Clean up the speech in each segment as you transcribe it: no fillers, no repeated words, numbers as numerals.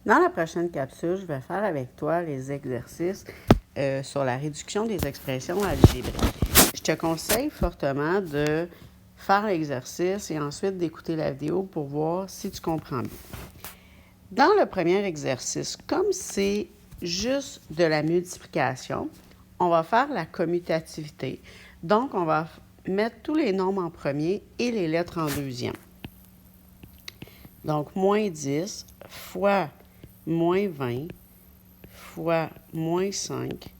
Dans la prochaine capsule, je vais faire avec toi les exercices sur la réduction des expressions algébriques. Je te conseille fortement de faire l'exercice et ensuite d'écouter la vidéo pour voir si tu comprends bien. Dans le premier exercice, comme c'est juste de la multiplication, on va faire la commutativité. Donc, on va mettre tous les nombres en premier et les lettres en deuxième. Donc, moins 10 fois moins 20 fois moins 5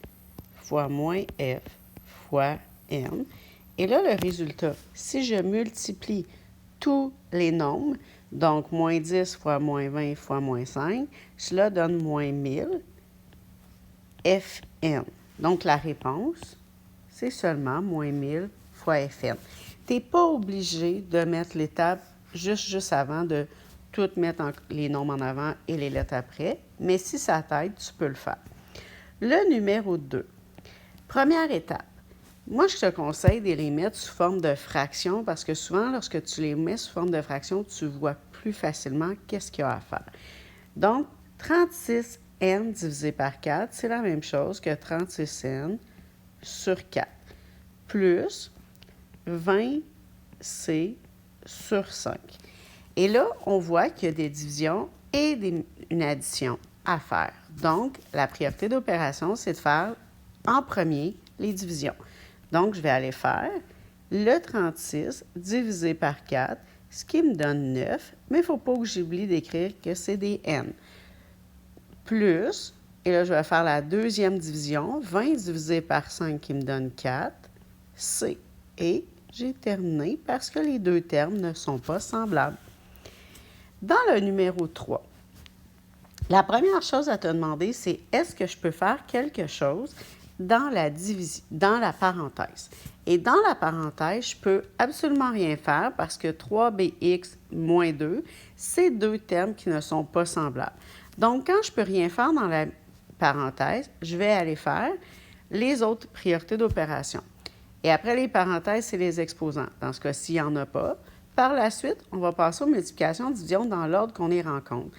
fois moins f fois n. Et là, le résultat, si je multiplie tous les nombres, donc moins 10 fois moins 20 fois moins 5, cela donne moins 1000 fn. Donc, la réponse, c'est seulement moins 1000 fois fn. Tu n'es pas obligé de mettre l'étape juste avant de tout mettre les nombres en avant et les lettres après, mais si ça t'aide, tu peux le faire. Le numéro 2. Première étape. Moi, je te conseille de les mettre sous forme de fraction parce que souvent, lorsque tu les mets sous forme de fraction, tu vois plus facilement qu'est-ce qu'il y a à faire. Donc, 36n divisé par 4, c'est la même chose que 36n sur 4, plus 20c sur 5. Et là, on voit qu'il y a des divisions et une addition à faire. Donc, la priorité d'opération, c'est de faire en premier les divisions. Donc, je vais aller faire le 36 divisé par 4, ce qui me donne 9, mais il ne faut pas que j'oublie d'écrire que c'est des n. Plus, et là, je vais faire la deuxième division, 20 divisé par 5 qui me donne 4, c. Et j'ai terminé parce que les deux termes ne sont pas semblables. Dans le numéro 3, la première chose à te demander, c'est est-ce que je peux faire quelque chose dans la parenthèse. Et dans la parenthèse, je peux absolument rien faire parce que 3bx moins 2, c'est deux termes qui ne sont pas semblables. Donc, quand je ne peux rien faire dans la parenthèse, je vais aller faire les autres priorités d'opération. Et après les parenthèses, c'est les exposants. Dans ce cas-ci, il n'y en a pas. Par la suite, on va passer aux multiplications divisions dans l'ordre qu'on les rencontre.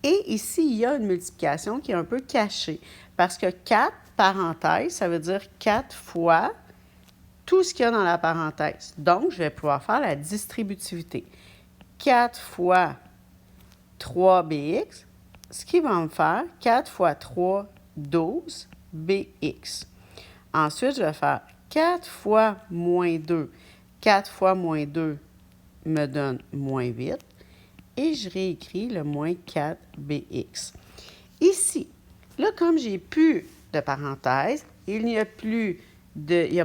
Et ici, il y a une multiplication qui est un peu cachée parce que 4 parenthèses, ça veut dire 4 fois tout ce qu'il y a dans la parenthèse. Donc, je vais pouvoir faire la distributivité. 4 fois 3bx, ce qui va me faire 4 fois 3, 12 bx. Ensuite, je vais faire 4 fois moins 2. 4 fois moins 2 me donne moins 8. Et je réécris le moins 4bx. Ici, là, comme j'ai plus de parenthèses, il n'y a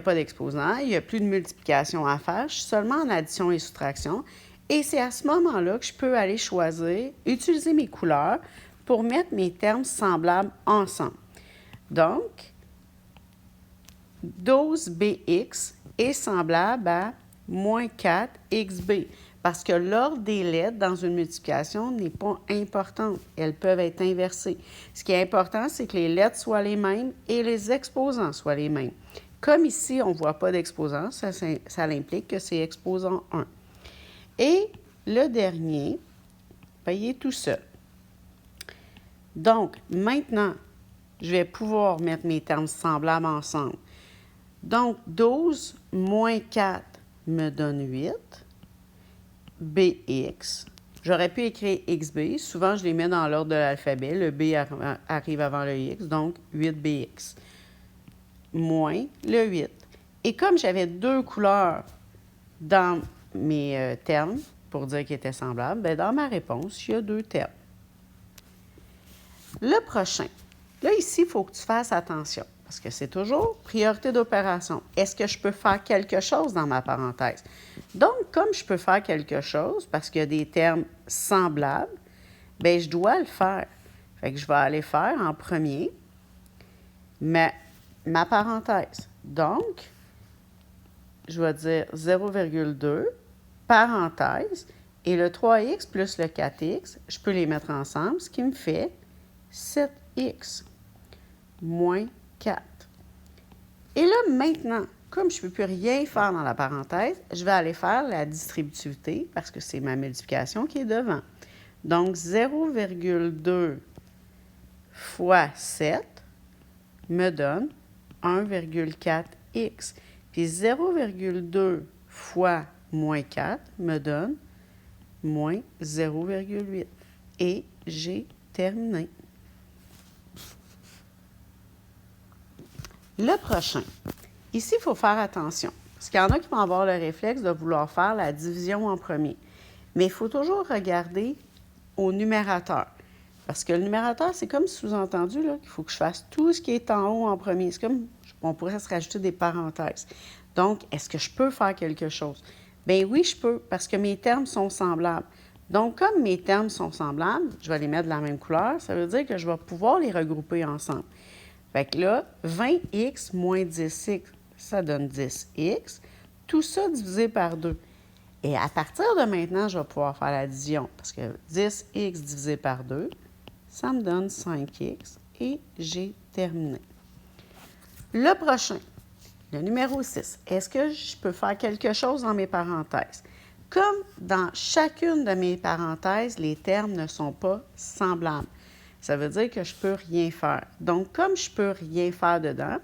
pas d'exposant, il n'y a plus de multiplication à faire, je suis seulement en addition et soustraction. Et c'est à ce moment-là que je peux aller choisir, utiliser mes couleurs pour mettre mes termes semblables ensemble. Donc, 12bx est semblable à moins 4xb. Parce que l'ordre des lettres dans une multiplication n'est pas important. Elles peuvent être inversées. Ce qui est important, c'est que les lettres soient les mêmes et les exposants soient les mêmes. Comme ici, on ne voit pas d'exposant, ça implique que c'est exposant 1. Et le dernier, il est tout seul. Donc, maintenant, je vais pouvoir mettre mes termes semblables ensemble. Donc, 12 moins 4 me donne 8. BX. J'aurais pu écrire XB. Souvent, je les mets dans l'ordre de l'alphabet. Le B arrive avant le X, donc 8BX. Moins le 8. Et comme j'avais deux couleurs dans mes termes, pour dire qu'ils étaient semblables, bien, dans ma réponse, il y a deux termes. Le prochain. Là, ici, il faut que tu fasses attention. Parce que c'est toujours priorité d'opération. Est-ce que je peux faire quelque chose dans ma parenthèse? Donc, comme je peux faire quelque chose, parce qu'il y a des termes semblables, bien, je dois le faire. Fait que je vais aller faire en premier ma parenthèse. Donc, je vais dire 0,2, parenthèse, et le 3x plus le 4x, je peux les mettre ensemble, ce qui me fait 7x moins 4. Et là, maintenant, comme je ne peux plus rien faire dans la parenthèse, je vais aller faire la distributivité parce que c'est ma multiplication qui est devant. Donc, 0,2 fois 7 me donne 1,4x. Puis 0,2 fois moins 4 me donne moins 0,8. Et j'ai terminé. Le prochain. Ici, il faut faire attention. Parce qu'il y en a qui vont avoir le réflexe de vouloir faire la division en premier. Mais il faut toujours regarder au numérateur. Parce que le numérateur, c'est comme sous-entendu qu'il faut que je fasse tout ce qui est en haut en premier. C'est comme, on pourrait se rajouter des parenthèses. Donc, est-ce que je peux faire quelque chose? Bien oui, je peux, parce que mes termes sont semblables. Donc, comme mes termes sont semblables, je vais les mettre de la même couleur. Ça veut dire que je vais pouvoir les regrouper ensemble. Fait que là, 20x moins 10x, ça donne 10x. Tout ça divisé par 2. Et à partir de maintenant, je vais pouvoir faire l'addition. Parce que 10x divisé par 2, ça me donne 5x. Et j'ai terminé. Le prochain, le numéro 6. Est-ce que je peux faire quelque chose dans mes parenthèses? Comme dans chacune de mes parenthèses, les termes ne sont pas semblables. Ça veut dire que je ne peux rien faire. Donc, comme je ne peux rien faire dedans,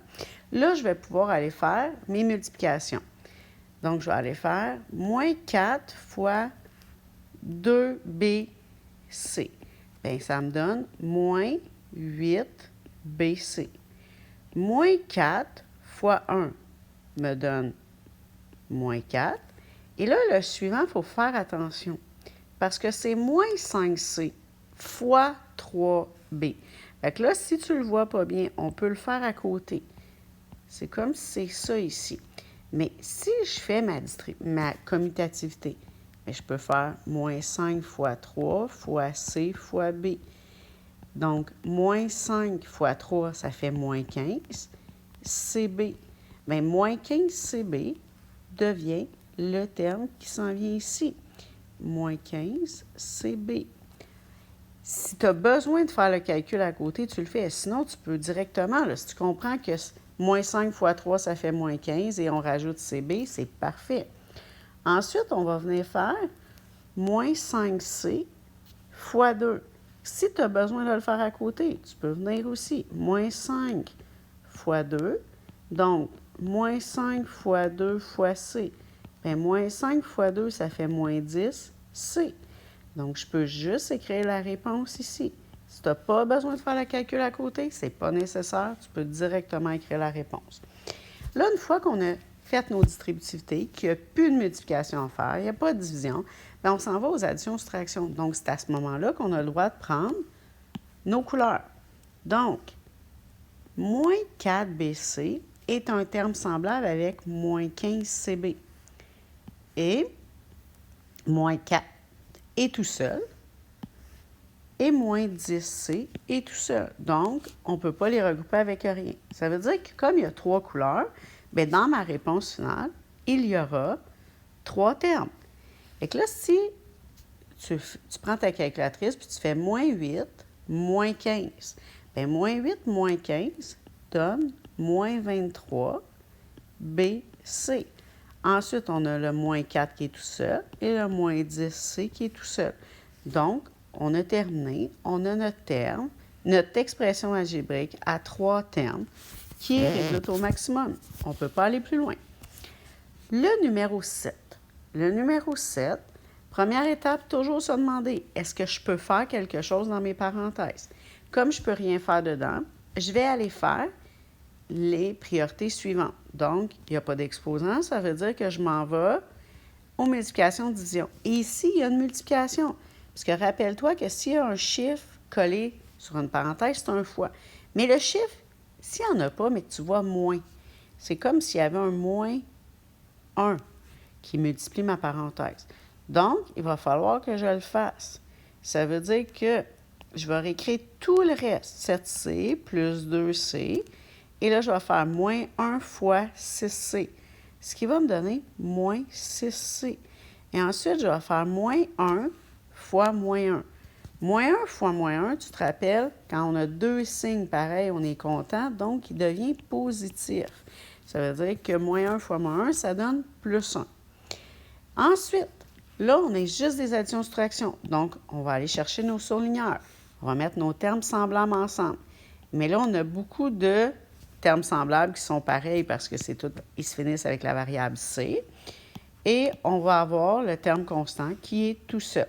là, je vais pouvoir aller faire mes multiplications. Donc, je vais aller faire moins 4 fois 2bc. Bien, ça me donne moins 8bc. Moins 4 fois 1 me donne moins 4. Et là, le suivant, il faut faire attention. Parce que c'est moins 5c fois 3b. Fait que là, si tu ne le vois pas bien, on peut le faire à côté. C'est comme si c'est ça ici. Mais si je fais ma commutativité, bien, je peux faire moins 5 fois 3 fois c fois b. Donc, moins 5 fois 3, ça fait moins 15 cb. Bien, moins 15 cb devient le terme qui s'en vient ici. Moins 15 cb. Si tu as besoin de faire le calcul à côté, tu le fais. Sinon, tu peux directement, là, si tu comprends que moins 5 fois 3, ça fait moins 15 et on rajoute CB, c'est parfait. Ensuite, on va venir faire moins 5C fois 2. Si tu as besoin de le faire à côté, tu peux venir aussi. Moins 5 fois 2. Donc, moins 5 fois 2 fois C. Bien, moins 5 fois 2, ça fait moins 10 C. Donc, je peux juste écrire la réponse ici. Si tu n'as pas besoin de faire le calcul à côté, ce n'est pas nécessaire. Tu peux directement écrire la réponse. Là, une fois qu'on a fait nos distributivités, qu'il n'y a plus de multiplication à faire, il n'y a pas de division, bien, on s'en va aux additions-soustractions. Donc, c'est à ce moment-là qu'on a le droit de prendre nos couleurs. Donc, moins 4BC est un terme semblable avec moins 15CB. Et moins 4 est tout seul. Et moins 10C est tout seul. Donc, on ne peut pas les regrouper avec rien. Ça veut dire que comme il y a 3 couleurs, bien, dans ma réponse finale, il y aura 3 termes. Et que là, si tu prends ta calculatrice puis tu fais moins 8, moins 15, bien, moins 8, moins 15 donne moins 23 BC. Ensuite, on a le moins 4 qui est tout seul et le moins 10C qui est tout seul. Donc, on a terminé, on a notre terme, notre expression algébrique à 3 termes qui est réduite au maximum. On ne peut pas aller plus loin. Le numéro 7. Le numéro 7, première étape, toujours se demander, est-ce que je peux faire quelque chose dans mes parenthèses? Comme je ne peux rien faire dedans, je vais aller faire les priorités suivantes. Donc, il n'y a pas d'exposant, ça veut dire que je m'en vais aux multiplications-division. Et ici, il y a une multiplication. Parce que rappelle-toi que s'il y a un chiffre collé sur une parenthèse, c'est un fois. Mais le chiffre, s'il n'y en a pas, mais que tu vois moins, c'est comme s'il y avait un moins 1 qui multiplie ma parenthèse. Donc, il va falloir que je le fasse. Ça veut dire que je vais réécrire tout le reste. 7C plus 2C. Et là, je vais faire moins 1 fois 6C. Ce qui va me donner moins 6C. Et ensuite, je vais faire moins 1 fois moins 1. Moins 1 fois moins 1, tu te rappelles, quand on a 2 signes pareils, on est content, donc il devient positif. Ça veut dire que moins 1 fois moins 1, ça donne plus 1. Ensuite, là, on a juste des additions-soustractions. Donc, on va aller chercher nos surligneurs. On va mettre nos termes semblables ensemble. Mais là, on a beaucoup de termes semblables qui sont pareils parce que c'est tout, ils se finissent avec la variable C. Et on va avoir le terme constant qui est tout seul.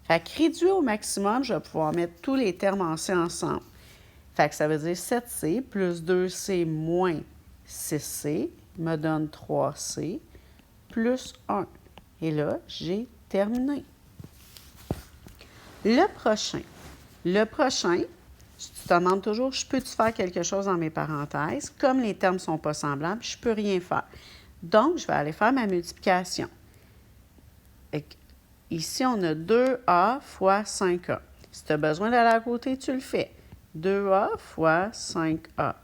Fait que réduit au maximum, je vais pouvoir mettre tous les termes en C ensemble. Fait que ça veut dire 7C plus 2C moins 6C me donne 3C plus 1. Et là, j'ai terminé. Le prochain, tu te demandes toujours, je peux-tu faire quelque chose dans mes parenthèses? Comme les termes ne sont pas semblables, je ne peux rien faire. Donc, je vais aller faire ma multiplication. Ici, on a 2A fois 5A. Si tu as besoin d'aller à côté, tu le fais. 2A fois 5A.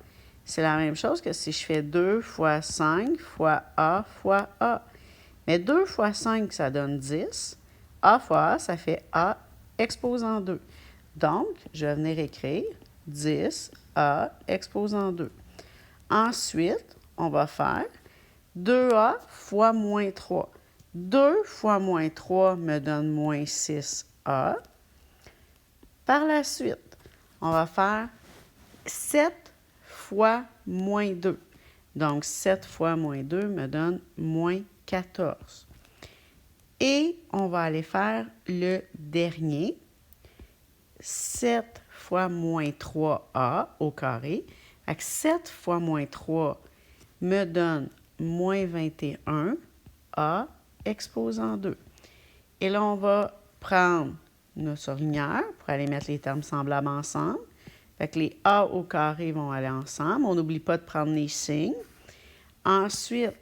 C'est la même chose que si je fais 2 fois 5 fois A fois A. Mais 2 fois 5, ça donne 10. A fois A, ça fait A exposant 2. Donc, je vais venir écrire 10A exposant 2. Ensuite, on va faire 2A fois moins 3. 2 fois moins 3 me donne moins 6A. Par la suite, on va faire 7 fois moins 2. Donc, 7 fois moins 2 me donne moins 14. Et on va aller faire le dernier. 7 fois moins 3A au carré. Fait que 7 fois moins 3 me donne moins 21A exposant 2. Et là, on va prendre notre surligneur pour aller mettre les termes semblables ensemble. Fait que les A au carré vont aller ensemble. On n'oublie pas de prendre les signes. Ensuite,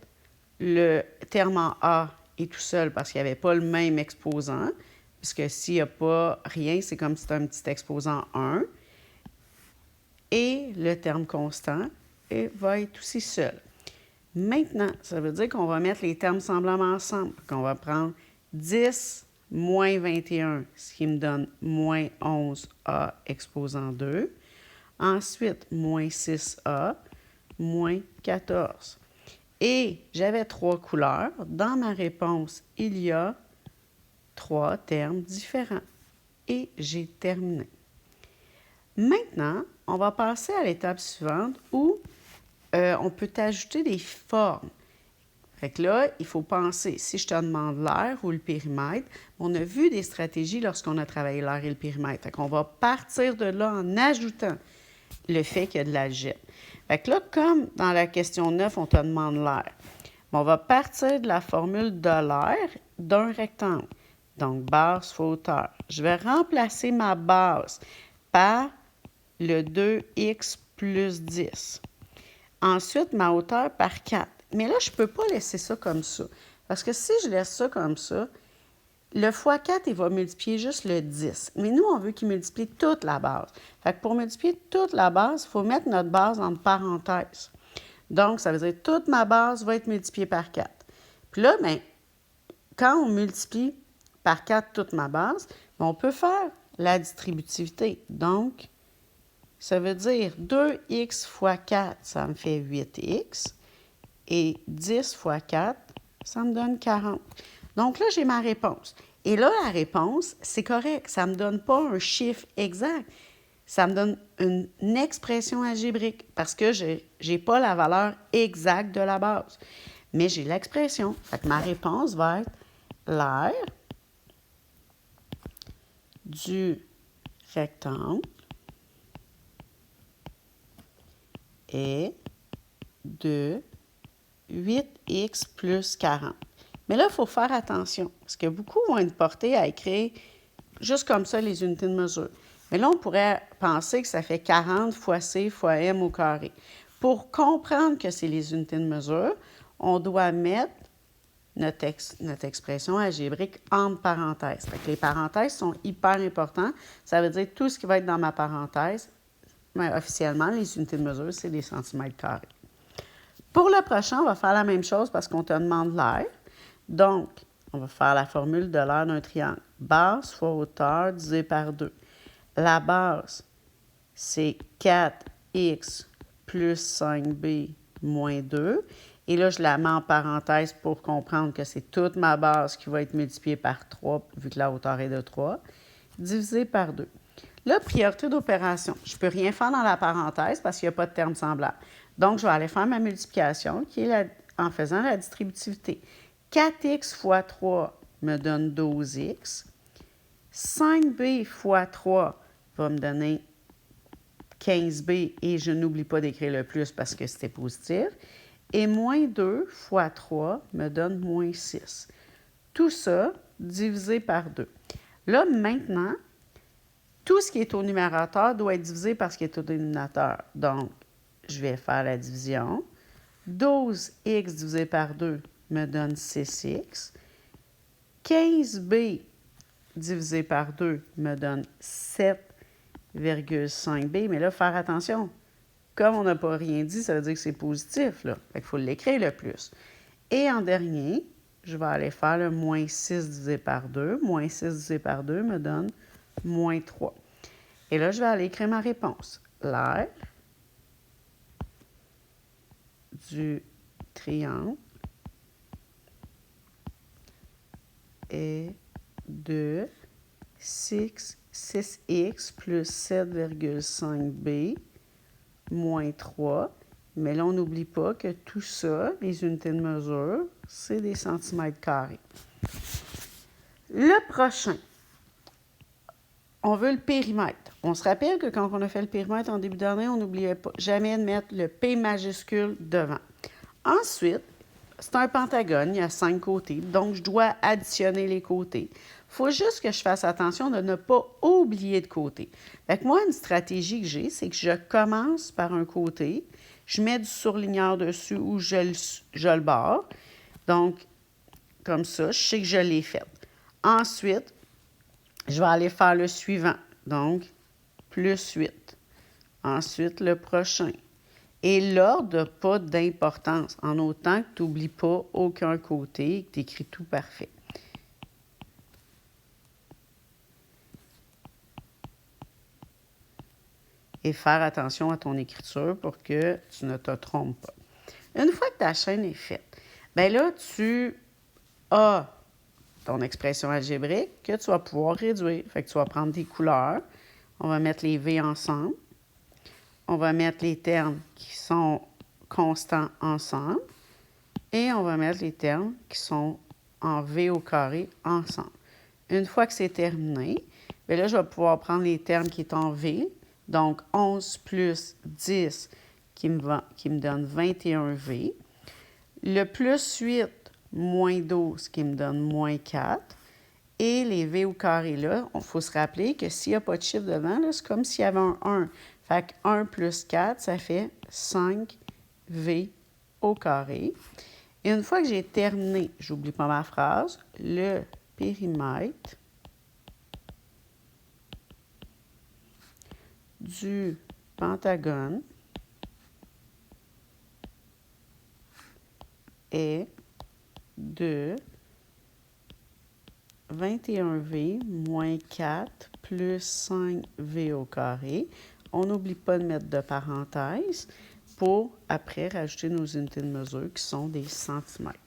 le terme en A est tout seul parce qu'il n'y avait pas le même exposant. Puisque s'il n'y a pas rien, c'est comme si c'était un petit exposant 1. Et le terme constant va être aussi seul. Maintenant, ça veut dire qu'on va mettre les termes semblables ensemble. On va prendre 10 moins 21, ce qui me donne moins 11A exposant 2. Ensuite, moins 6A, moins 14. Et j'avais 3 couleurs. Dans ma réponse, il y a 3 termes différents. Et j'ai terminé. Maintenant, on va passer à l'étape suivante où on peut ajouter des formes. Fait que là, il faut penser, si je te demande l'aire ou le périmètre, on a vu des stratégies lorsqu'on a travaillé l'aire et le périmètre. Fait qu'on va partir de là en ajoutant le fait qu'il y a de l'algèbre. Fait que là, comme dans la question 9, on te demande l'aire, on va partir de la formule de l'aire d'un rectangle. Donc, base fois hauteur. Je vais remplacer ma base par le 2x plus 10. Ensuite, ma hauteur par 4. Mais là, je ne peux pas laisser ça comme ça. Parce que si je laisse ça comme ça, le fois 4, il va multiplier juste le 10. Mais nous, on veut qu'il multiplie toute la base. Fait que pour multiplier toute la base, il faut mettre notre base entre parenthèses. Donc, ça veut dire que toute ma base va être multipliée par 4. Puis là, bien, quand on multiplie par 4 toute ma base, on peut faire la distributivité. Donc, ça veut dire 2x fois 4, ça me fait 8x. Et 10 fois 4, ça me donne 40. Donc là, j'ai ma réponse. Et là, la réponse, c'est correct. Ça ne me donne pas un chiffre exact. Ça me donne une expression algébrique parce que je n'ai pas la valeur exacte de la base. Mais j'ai l'expression. Fait que ma réponse va être l'aire du rectangle est de 8x plus 40. Mais là, il faut faire attention, parce que beaucoup vont être portés à écrire juste comme ça les unités de mesure. Mais là, on pourrait penser que ça fait 40 fois C fois M au carré. Pour comprendre que c'est les unités de mesure, on doit mettre notre expression algébrique entre parenthèses. Fait que les parenthèses sont hyper importantes. Ça veut dire tout ce qui va être dans ma parenthèse, mais officiellement, les unités de mesure, c'est des centimètres carrés. Pour le prochain, on va faire la même chose parce qu'on te demande l'aire. Donc, on va faire la formule de l'aire d'un triangle. Base fois hauteur divisé par 2. La base, c'est 4x plus 5b moins 2. Et là, je la mets en parenthèse pour comprendre que c'est toute ma base qui va être multipliée par 3, vu que la hauteur est de 3, divisé par 2. Là, priorité d'opération. Je ne peux rien faire dans la parenthèse parce qu'il n'y a pas de terme semblable. Donc, je vais aller faire ma multiplication qui est en faisant la distributivité. 4x fois 3 me donne 12x. 5b fois 3 va me donner 15b et je n'oublie pas d'écrire le plus parce que c'était positif. Et moins 2 fois 3 me donne moins 6. Tout ça divisé par 2. Là, maintenant, tout ce qui est au numérateur doit être divisé par ce qui est au dénominateur. Donc, je vais faire la division. 12x divisé par 2 me donne 6x. 15b divisé par 2 me donne 7,5b. Mais là, faire attention. Comme on n'a pas rien dit, ça veut dire que c'est positif, là. Fait qu'il faut l'écrire le plus. Et en dernier, je vais aller faire le moins 6 divisé par 2. Moins 6 divisé par 2 me donne moins 3. Et là, je vais aller écrire ma réponse. L'aire du triangle est de 6x plus 7,5b moins 3. Mais là, on n'oublie pas que tout ça, les unités de mesure, c'est des centimètres carrés. Le prochain, on veut le périmètre. On se rappelle que quand on a fait le périmètre en début d'année, on n'oubliait pas jamais de mettre le P majuscule devant. Ensuite, c'est un pentagone, il y a 5 côtés, donc je dois additionner les côtés. Il faut juste que je fasse attention de ne pas oublier de côté. Fait que moi, une stratégie que j'ai, c'est que je commence par un côté, je mets du surligneur dessus ou je le barre. Donc, comme ça, je sais que je l'ai fait. Ensuite, je vais aller faire le suivant. Donc, plus 8. Ensuite, le prochain. Et l'ordre n'a pas d'importance, en autant que tu n'oublies pas aucun côté et que tu écris tout parfait. Et faire attention à ton écriture pour que tu ne te trompes pas. Une fois que ta chaîne est faite, bien là, tu as ton expression algébrique que tu vas pouvoir réduire. Fait que tu vas prendre des couleurs. On va mettre les V ensemble. On va mettre les termes qui sont constants ensemble. Et on va mettre les termes qui sont en V au carré ensemble. Une fois que c'est terminé, bien là, je vais pouvoir prendre les termes qui sont en V. Donc, 11 plus 10 qui me donne 21V. Le plus 8 moins 12 qui me donne moins 4. Et les V au carré là, il faut se rappeler que s'il n'y a pas de chiffre devant, c'est comme s'il y avait un 1. Fait que 1 plus 4, ça fait 5V au carré. Et une fois que j'ai terminé, j'oublie pas ma phrase, le périmètre du pentagone est de 21V moins 4 plus 5V au carré. On n'oublie pas de mettre de parenthèses pour après rajouter nos unités de mesure qui sont des centimètres.